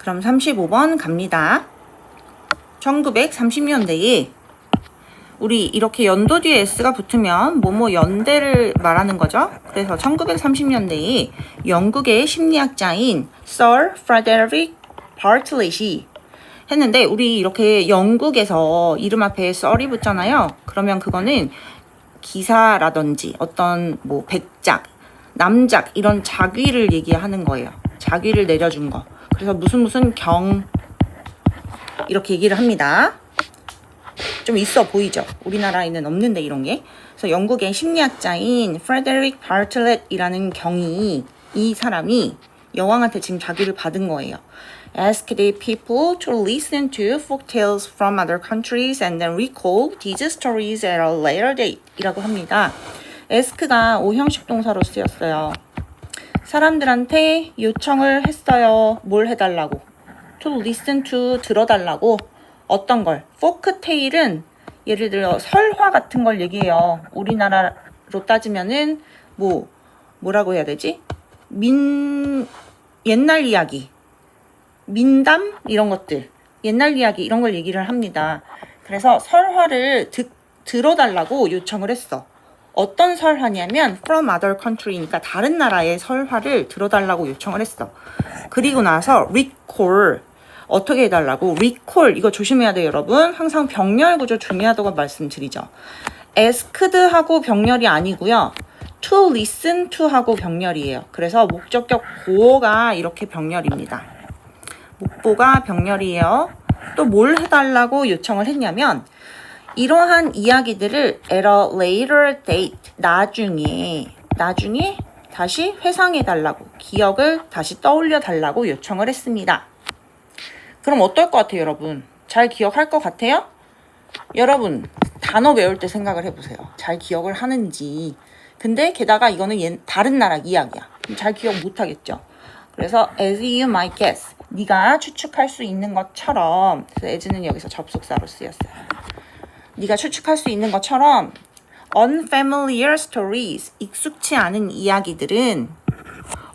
그럼 35번 갑니다. 1930년대에 우리 이렇게 연도 뒤에 S가 붙으면 뭐뭐 연대를 말하는 거죠. 그래서 1930년대에 영국의 심리학자인 Sir Frederick Bartlett이 했는데, 우리 이렇게 영국에서 이름 앞에 Sir이 붙잖아요. 그러면 그거는 기사라든지 어떤 뭐 백작, 남작 이런 작위를 얘기하는 거예요. 작위를 내려준 거. 그래서 무슨 경 이렇게 얘기를 합니다. 좀 있어 보이죠? 우리나라에는 없는데 이런 게. 그래서 영국의 심리학자인 프레데릭 바틀렛이라는 경이, 이 사람이 여왕한테 지금 자기를 받은 거예요. Ask the people to listen to folk tales from other countries and then recall these stories at a later date 이라고 합니다. ask가 오형식 동사로 쓰였어요. 사람들한테 요청을 했어요. 뭘 해달라고? To listen to, 들어달라고. 어떤 걸? 포크테일은 예를 들어 설화 같은 걸 얘기해요. 우리나라로 따지면은 뭐라고 해야 되지? 옛날 이야기, 민담 이런 것들, 옛날 이야기 이런 걸 얘기를 합니다. 그래서 설화를 들어달라고 요청을 했어. 어떤 설화냐면 from other country니까 다른 나라의 설화를 들어달라고 요청을 했어. 그리고 나서 recall, 어떻게 해달라고? recall, 이거 조심해야 돼요, 여러분. 항상 병렬 구조 중요하다고 말씀드리죠. asked 하고 병렬이 아니고요. to listen to 하고 병렬이에요. 그래서 목적격 보어가 이렇게 병렬입니다. 목보가 병렬이에요. 또 뭘 해달라고 요청을 했냐면, 이러한 이야기들을 at a later date, 나중에 다시 회상해달라고, 기억을 다시 떠올려달라고 요청을 했습니다. 그럼 어떨 것 같아요, 여러분? 잘 기억할 것 같아요? 여러분, 단어 외울 때 생각을 해보세요. 잘 기억을 하는지. 근데 게다가 이거는 다른 나라 이야기야. 잘 기억 못하겠죠? 그래서 as you might guess, 네가 추측할 수 있는 것처럼, 그래서 as는 여기서 접속사로 쓰였어요. 네가 추측할 수 있는 것처럼 unfamiliar stories, 익숙치 않은 이야기들은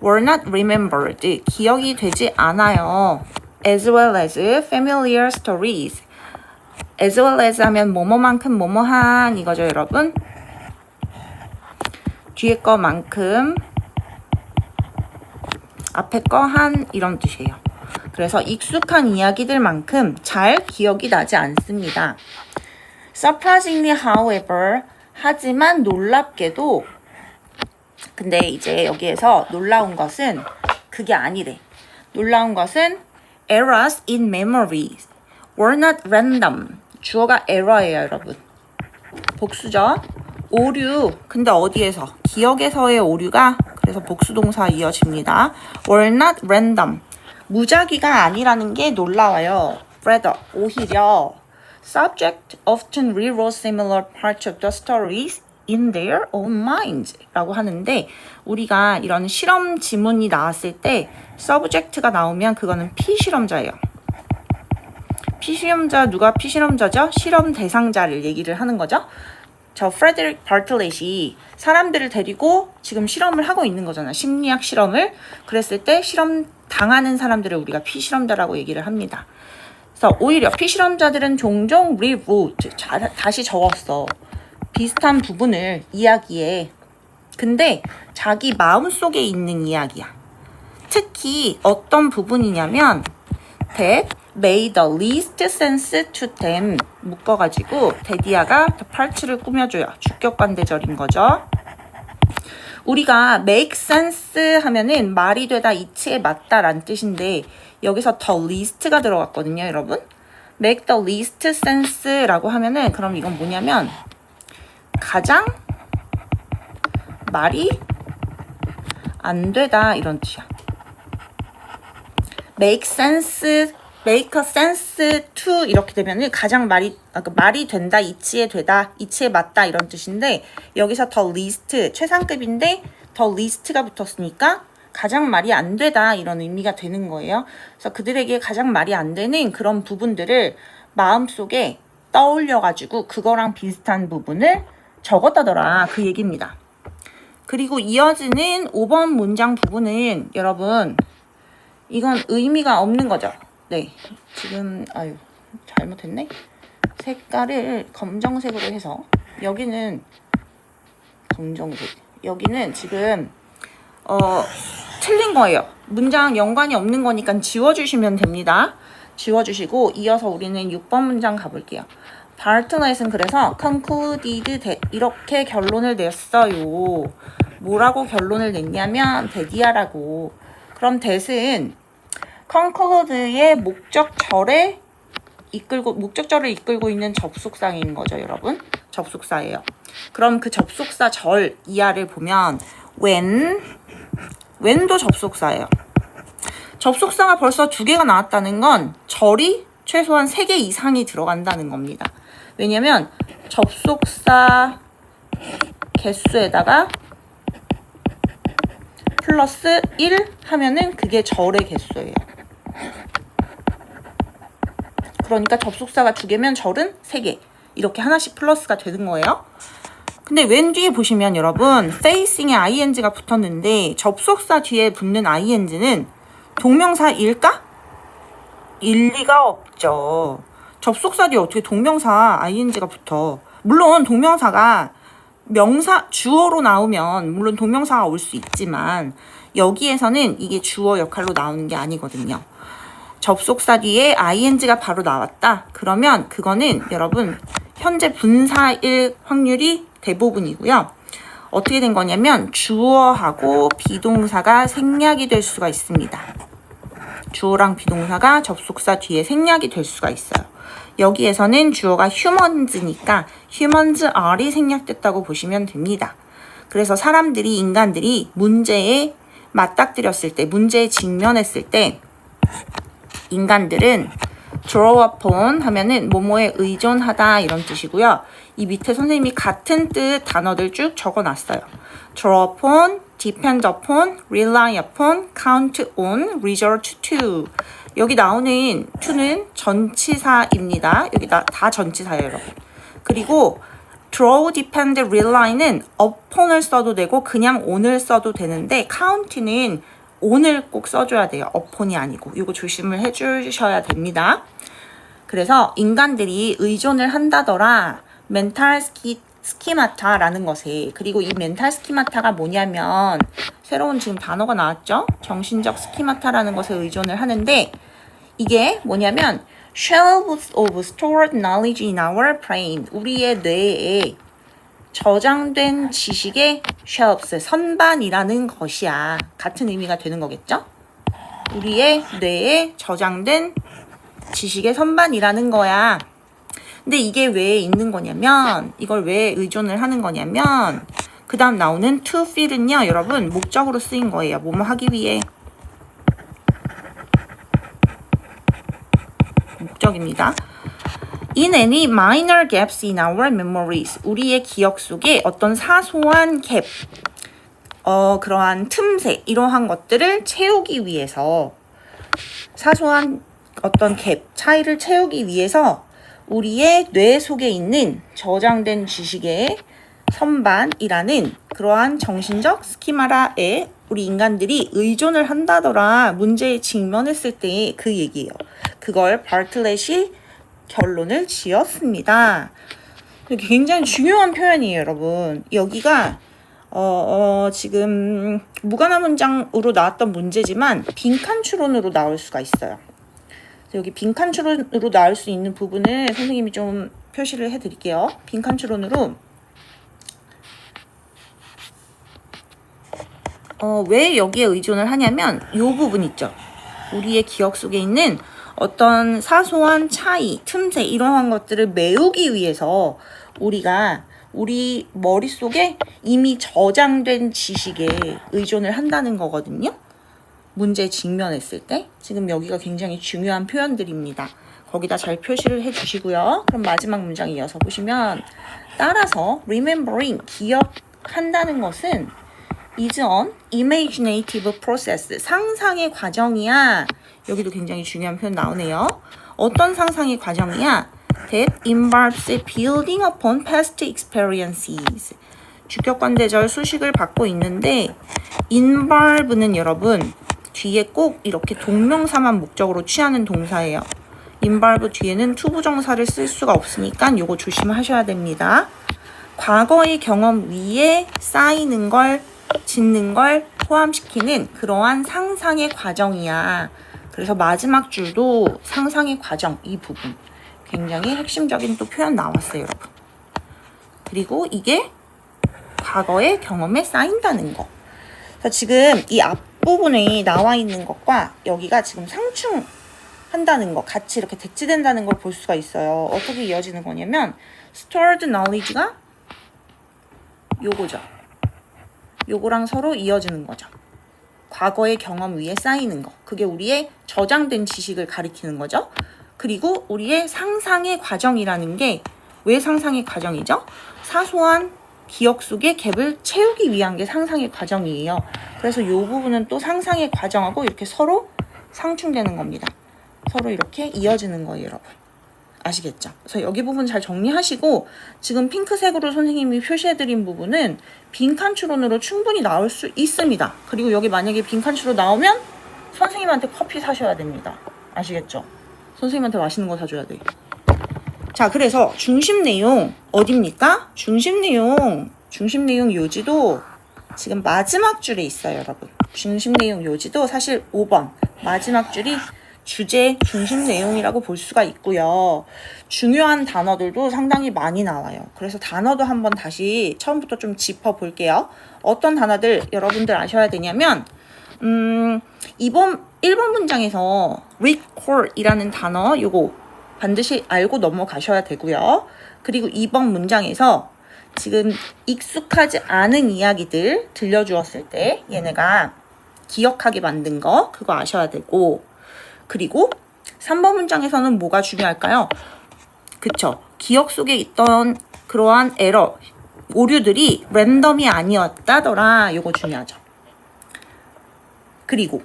were not remembered, 기억이 되지 않아요. as well as familiar stories, as well as 하면 뭐뭐만큼 뭐뭐한 이거죠, 여러분. 뒤에 거만큼 앞에 거 한 이런 뜻이에요. 그래서 익숙한 이야기들만큼 잘 기억이 나지 않습니다. Surprisingly, however, 하지만 놀랍게도, 근데 이제 여기에서 놀라운 것은 그게 아니래. 놀라운 것은 errors in memory were not random. 주어가 error예요, 여러분. 복수죠. 오류. 근데 어디에서? 기억에서의 오류가, 그래서 복수동사 이어집니다. were not random. 무작위가 아니라는 게 놀라워요. rather, 오히려 subject often rewrote similar parts of the stories in their own minds 라고 하는데, 우리가 이런 실험 지문이 나왔을 때 subject가 나오면 그거는 피실험자예요. 피실험자, 누가 피실험자죠? 실험 대상자를 얘기를 하는 거죠. 저 프레데릭 바틀렛이 사람들을 데리고 지금 실험을 하고 있는 거잖아. 심리학 실험을. 그랬을 때 실험 당하는 사람들을 우리가 피실험자라고 얘기를 합니다. 그래서 오히려 피실험자들은 종종 rewrote, 다시 적었어. 비슷한 부분을 이야기에. 근데 자기 마음속에 있는 이야기야. 특히 어떤 부분이냐면 that made the least sense to them, 묶어가지고 데디아가 parts를 꾸며줘요. 주격관대절인 거죠. 우리가 make sense 하면은 말이 되다, 이치에 맞다 라는 뜻인데, 여기서 the least가 들어갔거든요, 여러분. make the least sense 라고 하면은, 그럼 이건 뭐냐면 가장 말이 안 되다 이런 뜻이야. make sense, make a sense to 이렇게 되면은 가장 말이 된다, 이치에 되다, 이치에 맞다 이런 뜻인데, 여기서 the least, 최상급인데 the least가 붙었으니까 가장 말이 안 되다 이런 의미가 되는 거예요. 그래서 그들에게 가장 말이 안 되는 그런 부분들을 마음속에 떠올려가지고 그거랑 비슷한 부분을 적었다더라, 그 얘기입니다. 그리고 이어지는 5번 문장 부분은 여러분 이건 의미가 없는 거죠. 네. 지금 잘못했네. 색깔을 검정색으로 해서 여기는 검정색. 여기는 지금 틀린 거예요. 문장 연관이 없는 거니까 지워주시면 됩니다. 지워주시고 이어서 우리는 6번 문장 가볼게요. 바르틀렛은 그래서 concluded 이렇게 결론을 냈어요. 뭐라고 결론을 냈냐면 that이야라고. 그럼 that은 conclude의 목적절을 이끌고 있는 접속사인 거죠, 여러분. 접속사예요. 그럼 그 접속사 절 이하를 보면 when도 접속사예요. 접속사가 벌써 2개가 나왔다는 건 절이 최소한 3개 이상이 들어간다는 겁니다. 왜냐면 접속사 개수에다가 플러스 1 하면은 그게 절의 개수예요. 그러니까 접속사가 2개면 절은 3개. 이렇게 하나씩 플러스가 되는 거예요. 근데 웬 뒤에 보시면 여러분 facing에 ing가 붙었는데 접속사 뒤에 붙는 ing는 동명사일까? 일리가 없죠. 접속사 뒤에 어떻게 동명사 ing가 붙어. 물론 동명사가 주어로 나오면 물론 동명사가 올 수 있지만 여기에서는 이게 주어 역할로 나오는 게 아니거든요. 접속사 뒤에 ing가 바로 나왔다. 그러면 그거는 여러분 현재 분사일 확률이 대부분이고요. 어떻게 된 거냐면 주어하고 비동사가 생략이 될 수가 있습니다. 주어랑 비동사가 접속사 뒤에 생략이 될 수가 있어요. 여기에서는 주어가 humans니까 humans are이 생략됐다고 보시면 됩니다. 그래서 인간들이 문제에 맞닥뜨렸을 때, 문제에 직면했을 때 인간들은 draw upon 하면은 뭐뭐에 의존하다 이런 뜻이고요. 이 밑에 선생님이 같은 뜻 단어들 쭉 적어놨어요. draw upon, depend upon, rely upon, count on, resort to. 여기 나오는 to는 전치사입니다. 여기 다 전치사예요, 여러분. 그리고 draw, depend, rely는 upon을 써도 되고 그냥 on을 써도 되는데 count는 on을 꼭 써줘야 돼요. upon이 아니고. 이거 조심을 해주셔야 됩니다. 그래서 인간들이 의존을 한다더라. 멘탈 스키마타라는 것에. 그리고 이 멘탈 스키마타가 뭐냐면 새로운 지금 단어가 나왔죠? 정신적 스키마타라는 것에 의존을 하는데 이게 뭐냐면 shelves of stored knowledge in our brain. 우리의 뇌에 저장된 지식의 shelves, 선반이라는 것이야. 같은 의미가 되는 거겠죠? 우리의 뇌에 저장된 지식의 선반이라는 거야. 근데 이게 왜 있는 거냐면 이걸 왜 의존을 하는 거냐면 그 다음 나오는 to fill은요 여러분 목적으로 쓰인 거예요. 뭐뭐 하기 위해 목적입니다. In any minor gaps in our memories 우리의 기억 속에 어떤 사소한 갭 그러한 틈새 이러한 것들을 채우기 위해서 사소한 어떤 갭 차이를 채우기 위해서 우리의 뇌 속에 있는 저장된 지식의 선반이라는 그러한 정신적 스키마라에 우리 인간들이 의존을 한다더라. 문제에 직면했을 때 그 얘기예요. 그걸 바르틀렛이 결론을 지었습니다. 굉장히 중요한 표현이에요, 여러분. 여기가 지금 무관한 문장으로 나왔던 문제지만 빈칸 추론으로 나올 수가 있어요. 여기 빈칸 추론으로 나올 수 있는 부분을 선생님이 좀 표시를 해드릴게요. 빈칸 추론으로 왜 여기에 의존을 하냐면 이 부분 있죠. 우리의 기억 속에 있는 어떤 사소한 차이, 틈새 이러한 것들을 메우기 위해서 우리가 우리 머릿속에 이미 저장된 지식에 의존을 한다는 거거든요. 문제에 직면했을 때. 지금 여기가 굉장히 중요한 표현들입니다. 거기다 잘 표시를 해주시고요. 그럼 마지막 문장 이어서 보시면 따라서 remembering, 기억한다는 것은 is an imaginative process, 상상의 과정이야. 여기도 굉장히 중요한 표현 나오네요. 어떤 상상의 과정이야? That involves building upon past experiences. 주격관대절 수식을 받고 있는데 involve는 여러분 뒤에 꼭 이렇게 동명사만 목적으로 취하는 동사예요. involve 뒤에는 to 부정사를 쓸 수가 없으니까 요거 조심하셔야 됩니다. 과거의 경험 위에 쌓이는 걸, 짓는 걸 포함시키는 그러한 상상의 과정이야. 그래서 마지막 줄도 상상의 과정, 이 부분 굉장히 핵심적인 또 표현 나왔어요, 여러분. 그리고 이게 과거의 경험에 쌓인다는 거. 그래서 지금 이 앞부분에 나와 있는 것과 여기가 지금 상충한다는 거, 같이 이렇게 대치된다는 걸 볼 수가 있어요. 어떻게 이어지는 거냐면 stored knowledge가 요거죠. 요거랑 서로 이어지는 거죠. 과거의 경험 위에 쌓이는 거. 그게 우리의 저장된 지식을 가리키는 거죠. 그리고 우리의 상상의 과정이라는 게 왜 상상의 과정이죠? 사소한 기억 속의 갭을 채우기 위한 게 상상의 과정이에요. 그래서 이 부분은 또 상상의 과정하고 이렇게 서로 상충되는 겁니다. 서로 이렇게 이어지는 거예요, 여러분. 아시겠죠? 그래서 여기 부분 잘 정리하시고 지금 핑크색으로 선생님이 표시해드린 부분은 빈칸 추론으로 충분히 나올 수 있습니다. 그리고 여기 만약에 빈칸 추론 나오면 선생님한테 커피 사셔야 됩니다. 아시겠죠? 선생님한테 맛있는 거 사줘야 돼. 자, 그래서 중심 내용 어딥니까? 중심 내용 요지도 지금 마지막 줄에 있어요, 여러분. 중심 내용 요지도 사실 5번 마지막 줄이 주제 중심 내용이라고 볼 수가 있고요. 중요한 단어들도 상당히 많이 나와요. 그래서 단어도 한번 다시 처음부터 좀 짚어볼게요. 어떤 단어들 여러분들 아셔야 되냐면 1번 문장에서 recall이라는 단어 요거 반드시 알고 넘어가셔야 되고요. 그리고 2번 문장에서 지금 익숙하지 않은 이야기들 들려주었을 때 얘네가 기억하게 만든 거 그거 아셔야 되고, 그리고 3번 문장에서는 뭐가 중요할까요? 그쵸. 기억 속에 있던 그러한 에러, 오류들이 랜덤이 아니었다더라. 요거 중요하죠. 그리고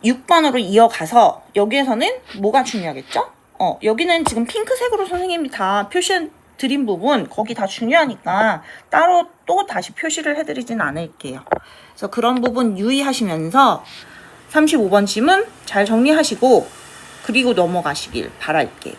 6번으로 이어가서 여기에서는 뭐가 중요하겠죠? 여기는 지금 핑크색으로 선생님이 다 표시해 드린 부분 거기 다 중요하니까 따로 또 다시 표시를 해드리진 않을게요. 그래서 그런 부분 유의하시면서 35번 질문 잘 정리하시고 그리고 넘어가시길 바랄게요.